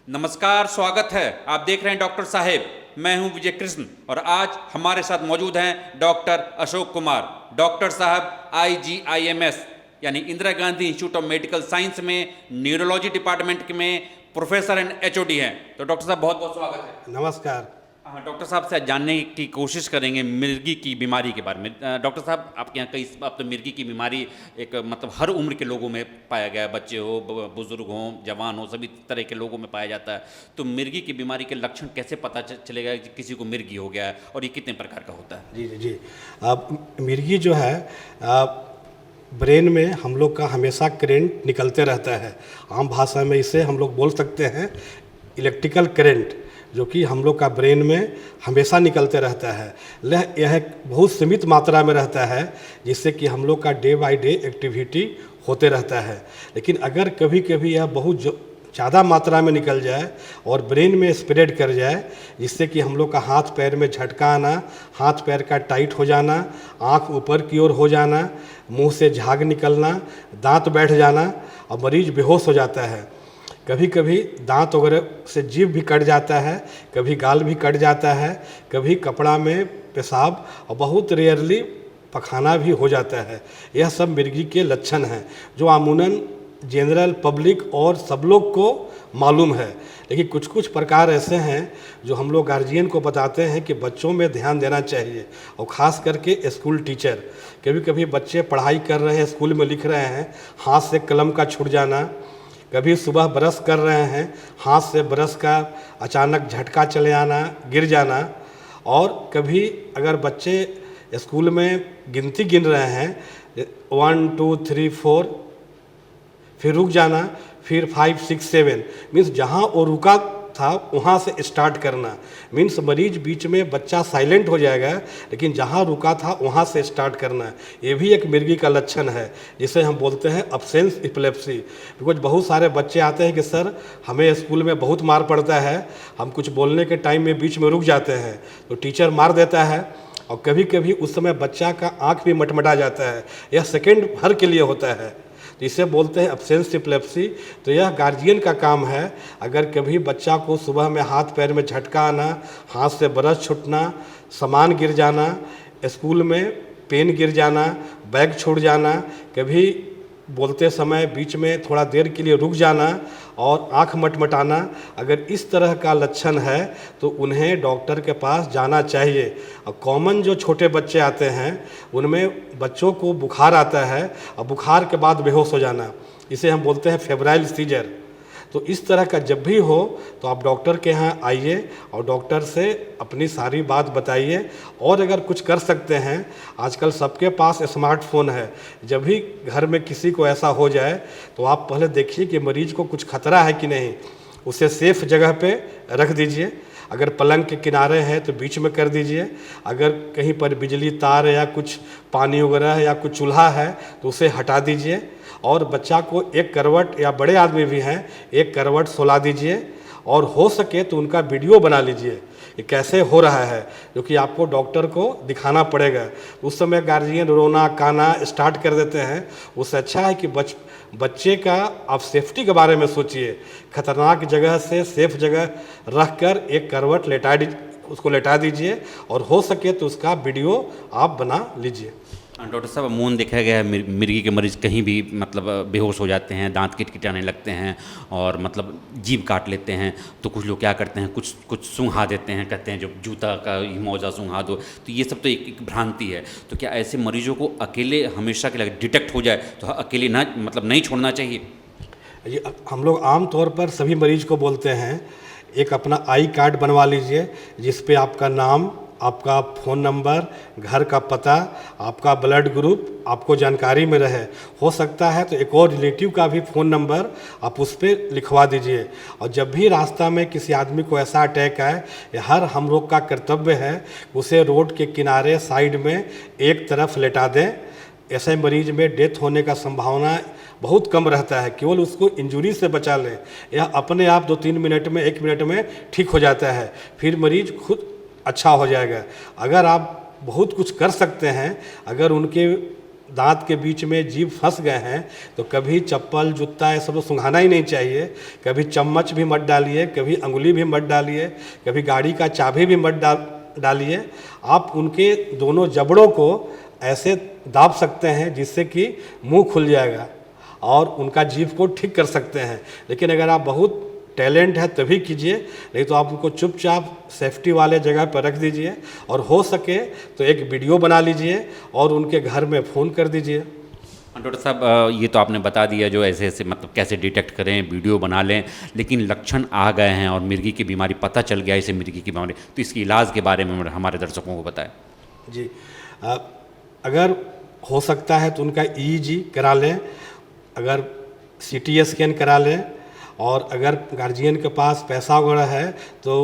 नमस्कार, स्वागत है। आप देख रहे हैं डॉक्टर साहेब। मैं हूं विजय कृष्ण और आज हमारे साथ मौजूद हैं डॉक्टर अशोक कुमार। डॉक्टर साहब IGIMS यानी Indira Gandhi institute of medical science में न्यूरोलॉजी डिपार्टमेंट में प्रोफेसर एंड HOD हैं। तो डॉक्टर साहब बहुत बहुत स्वागत है। नमस्कार। हाँ, डॉक्टर साहब से जानने की कोशिश करेंगे मिर्गी की बीमारी के बारे में। डॉक्टर साहब, आपके यहाँ कई अब तो मिर्गी की बीमारी एक मतलब हर उम्र के लोगों में पाया गया है, बच्चे हो, बुजुर्ग हो, जवान हो, सभी तरह के लोगों में पाया जाता है। तो मिर्गी की बीमारी के लक्षण कैसे पता चलेगा कि किसी को मिर्गी हो गया है और ये कितने प्रकार का होता है? जी जी जी। अब मिर्गी जो है ब्रेन में हम लोग का हमेशा करंट निकलते रहता है। आम भाषा में इसे हम लोग बोल सकते हैं इलेक्ट्रिकल करंट, जो कि हम लोग का ब्रेन में हमेशा निकलते रहता है। यह बहुत सीमित मात्रा में रहता है, जिससे कि हम लोग का डे बाय डे एक्टिविटी होते रहता है। लेकिन अगर कभी कभी यह बहुत ज़्यादा मात्रा में निकल जाए और ब्रेन में स्प्रेड कर जाए, जिससे कि हम लोग का हाथ पैर में झटका आना, हाथ पैर का टाइट हो जाना, आँख ऊपर की ओर हो जाना, मुंह से झाग निकलना, दांत बैठ जाना और मरीज बेहोश हो जाता है। कभी कभी दांत वगैरह से जीभ भी कट जाता है, कभी गाल भी कट जाता है, कभी कपड़ा में पेशाब और बहुत रेयरली पखाना भी हो जाता है। यह सब मिर्गी के लक्षण हैं जो अमूमन जनरल पब्लिक और सब लोग को मालूम है। लेकिन कुछ कुछ प्रकार ऐसे हैं जो हम लोग गार्जियन को बताते हैं कि बच्चों में ध्यान देना चाहिए, और ख़ास करके स्कूल टीचर। कभी कभी बच्चे पढ़ाई कर रहे हैं, स्कूल में लिख रहे हैं, हाथ से कलम का छूट जाना, कभी सुबह ब्रश कर रहे हैं, हाथ से ब्रश का अचानक झटका चले आना, गिर जाना, और कभी अगर बच्चे स्कूल में गिनती गिन रहे हैं 1 2 3 4, फिर रुक जाना, फिर 5 6 7, मीन्स जहाँ वो रुका था वहाँ से स्टार्ट करना। मीन्स मरीज बीच में बच्चा साइलेंट हो जाएगा, लेकिन जहाँ रुका था वहाँ से स्टार्ट करना। ये भी एक मिर्गी का लक्षण है, जिसे हम बोलते हैं अब्सेंस एपिलेप्सी। बिकॉज बहुत सारे बच्चे आते हैं कि सर हमें स्कूल में बहुत मार पड़ता है, हम कुछ बोलने के टाइम में बीच में रुक जाते हैं तो टीचर मार देता है, और कभी कभी उस समय बच्चा का आँख भी मटमटा जाता है। यह सेकेंड भर के लिए होता है, तो इसे बोलते हैं अब्सेंस एपिलेप्सी। तो यह गार्जियन का काम है। अगर कभी बच्चा को सुबह में हाथ पैर में झटका आना, हाथ से ब्रश छूटना, सामान गिर जाना, स्कूल में पेन गिर जाना, बैग छूट जाना, कभी बोलते समय बीच में थोड़ा देर के लिए रुक जाना और आँख मटमटाना, अगर इस तरह का लक्षण है तो उन्हें डॉक्टर के पास जाना चाहिए। और कॉमन जो छोटे बच्चे आते हैं उनमें बच्चों को बुखार आता है और बुखार के बाद बेहोश हो जाना, इसे हम बोलते हैं फेब्राइल सीजर। तो इस तरह का जब भी हो तो आप डॉक्टर के यहाँ आइए और डॉक्टर से अपनी सारी बात बताइए। और अगर कुछ कर सकते हैं, आजकल सबके पास स्मार्टफोन है, जब भी घर में किसी को ऐसा हो जाए तो आप पहले देखिए कि मरीज को कुछ खतरा है कि नहीं, उसे सेफ जगह पे रख दीजिए। अगर पलंग के किनारे है तो बीच में कर दीजिए, अगर कहीं पर बिजली तार या कुछ पानी वगैरह है या कुछ चूल्हा है तो उसे हटा दीजिए, और बच्चा को एक करवट, या बड़े आदमी भी हैं, एक करवट सुला दीजिए, और हो सके तो उनका वीडियो बना लीजिए कि कैसे हो रहा है, जो कि आपको डॉक्टर को दिखाना पड़ेगा। उस समय गार्जियन रोना काना स्टार्ट कर देते हैं, उससे अच्छा है कि बच्चे का आप सेफ्टी के बारे में सोचिए। खतरनाक जगह से सेफ जगह रख कर एक करवट उसको लेटा दीजिए, और हो सके तो उसका वीडियो आप बना लीजिए। डॉक्टर साहब, अमूमन देखा गया है मिर्गी के मरीज कहीं भी मतलब बेहोश हो जाते हैं, दांत किटकिटाने लगते हैं और मतलब जीभ काट लेते हैं। तो कुछ लोग क्या करते हैं, कुछ सूंघा देते हैं, कहते हैं जो जूता का ही मौजा सूंघा दो। तो ये सब तो एक भ्रांति है। तो क्या ऐसे मरीजों को अकेले हमेशा के लिए डिटेक्ट हो जाए तो अकेले ना मतलब नहीं छोड़ना चाहिए? ये हम लोग आम तौर पर सभी मरीज को बोलते हैं, एक अपना आई कार्ड बनवा लीजिए, जिस पे आपका नाम, आपका फ़ोन नंबर, घर का पता, आपका ब्लड ग्रुप आपको जानकारी में रहे। हो सकता है तो एक और रिलेटिव का भी फ़ोन नंबर आप उस पर लिखवा दीजिए। और जब भी रास्ता में किसी आदमी को ऐसा अटैक आए, हर हम लोग का कर्तव्य है उसे रोड के किनारे साइड में एक तरफ लेटा दें। ऐसे मरीज में डेथ होने का संभावना बहुत कम रहता है, केवल उसको इंजरी से बचा लें। यह अपने आप 2-3 मिनट में, 1 मिनट में ठीक हो जाता है, फिर मरीज खुद अच्छा हो जाएगा। अगर आप बहुत कुछ कर सकते हैं, अगर उनके दांत के बीच में जीभ फंस गए हैं तो कभी चप्पल जूता ये सब सुंघाना ही नहीं चाहिए। कभी चम्मच भी मत डालिए, कभी अंगुली भी मत डालिए, कभी गाड़ी का चाबी भी मत डालिए। आप उनके दोनों जबड़ों को ऐसे दाब सकते हैं जिससे कि मुंह खुल जाएगा और उनका जीभ को ठीक कर सकते हैं। लेकिन अगर आप बहुत टैलेंट है तभी कीजिए, नहीं तो आप उनको चुपचाप सेफ्टी वाले जगह पर रख दीजिए और हो सके तो एक वीडियो बना लीजिए और उनके घर में फ़ोन कर दीजिए। डॉक्टर साहब, ये तो आपने बता दिया जो ऐसे ऐसे मतलब कैसे डिटेक्ट करें, वीडियो बना लें, लेकिन लक्षण आ गए हैं और मिर्गी की बीमारी पता चल गया इसे मिर्गी की बीमारी, तो इसके इलाज के बारे में हमारे दर्शकों को बताएं। जी, अगर हो सकता है तो उनका EEG करा लें, अगर CT स्कैन करा लें, और अगर गार्जियन के पास पैसा वगैरह है तो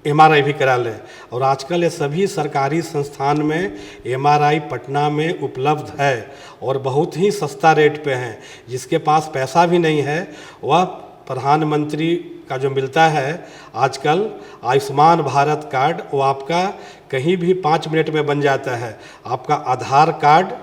MRI भी करा लें। और आजकल ये सभी सरकारी संस्थान में MRI पटना में उपलब्ध है और बहुत ही सस्ता रेट पे है। जिसके पास पैसा भी नहीं है वह प्रधानमंत्री का जो मिलता है आजकल आयुष्मान भारत कार्ड, वो आपका कहीं भी 5 मिनट में बन जाता है। आपका आधार कार्ड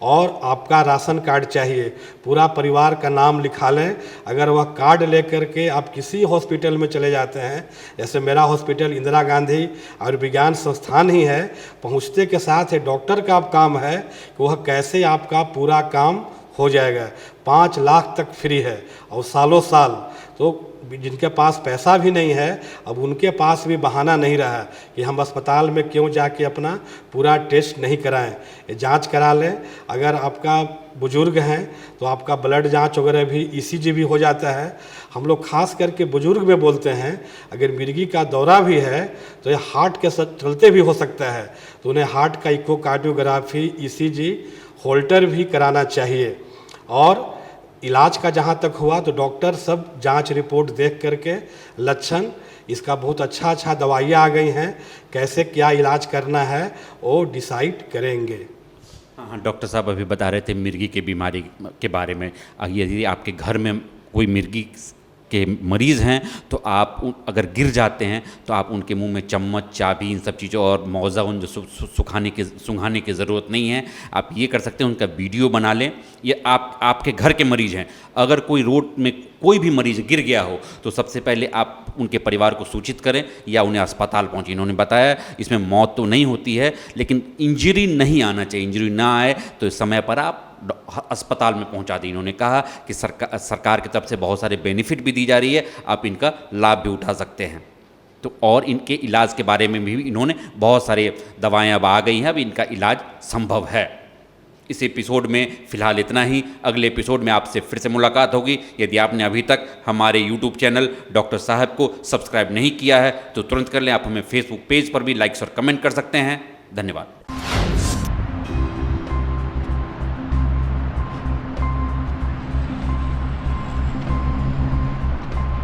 और आपका राशन कार्ड चाहिए, पूरा परिवार का नाम लिखा लें। अगर वह कार्ड लेकर के आप किसी हॉस्पिटल में चले जाते हैं, जैसे मेरा हॉस्पिटल इंदिरा गांधी आयुर्विज्ञान संस्थान ही है, पहुंचते के साथ डॉक्टर का अब काम है कि वह कैसे आपका पूरा काम हो जाएगा। 5 लाख तक फ्री है और सालों साल। तो जिनके पास पैसा भी नहीं है अब उनके पास भी बहाना नहीं रहा कि हम अस्पताल में क्यों जाके अपना पूरा टेस्ट नहीं कराएं। जांच करा लें। अगर आपका बुजुर्ग हैं तो आपका ब्लड जांच वगैरह भी ECG भी हो जाता है। हम लोग खास करके बुजुर्ग में बोलते हैं अगर मिर्गी का दौरा भी है तो ये हार्ट के चलते भी हो सकता है, तो उन्हें हार्ट का इकोकार्डियोग्राफी ECG होल्टर भी कराना चाहिए। और इलाज का जहाँ तक हुआ तो डॉक्टर सब जांच रिपोर्ट देख करके लक्षण, इसका बहुत अच्छा दवाइयाँ आ गई हैं, कैसे क्या इलाज करना है वो डिसाइड करेंगे। हाँ, डॉक्टर साहब अभी बता रहे थे मिर्गी की बीमारी के बारे में। यदि आपके घर में कोई मिर्गी के मरीज़ हैं तो आप अगर गिर जाते हैं तो आप उनके मुंह में चम्मच, चाबी, इन सब चीज़ों और मौजा उन जो सुंघाने की ज़रूरत नहीं है। आप ये कर सकते हैं, उनका वीडियो बना लें। ये आपके घर के मरीज़ हैं, अगर कोई रोड में कोई भी मरीज़ गिर गया हो तो सबसे पहले आप उनके परिवार को सूचित करें या उन्हें अस्पताल पहुँचे। इन्होंने बताया इसमें मौत तो नहीं होती है लेकिन इंजरी नहीं आना चाहिए। इंजरी ना आए तो समय पर आप अस्पताल में पहुंचा दी। इन्होंने कहा कि सरकार की तरफ से बहुत सारे बेनिफिट भी दी जा रही है, आप इनका लाभ भी उठा सकते हैं। तो और इनके इलाज के बारे में भी इन्होंने बहुत सारे दवाएं अब आ गई हैं, अब इनका इलाज संभव है। इस एपिसोड में फ़िलहाल इतना ही। अगले एपिसोड में आपसे फिर से मुलाकात होगी। यदि आपने अभी तक हमारे YouTube चैनल डॉक्टर साहब को सब्सक्राइब नहीं किया है तो तुरंत कर लें। आप हमें फेसबुक पेज पर भी लाइक्स और कमेंट कर सकते हैं। धन्यवाद।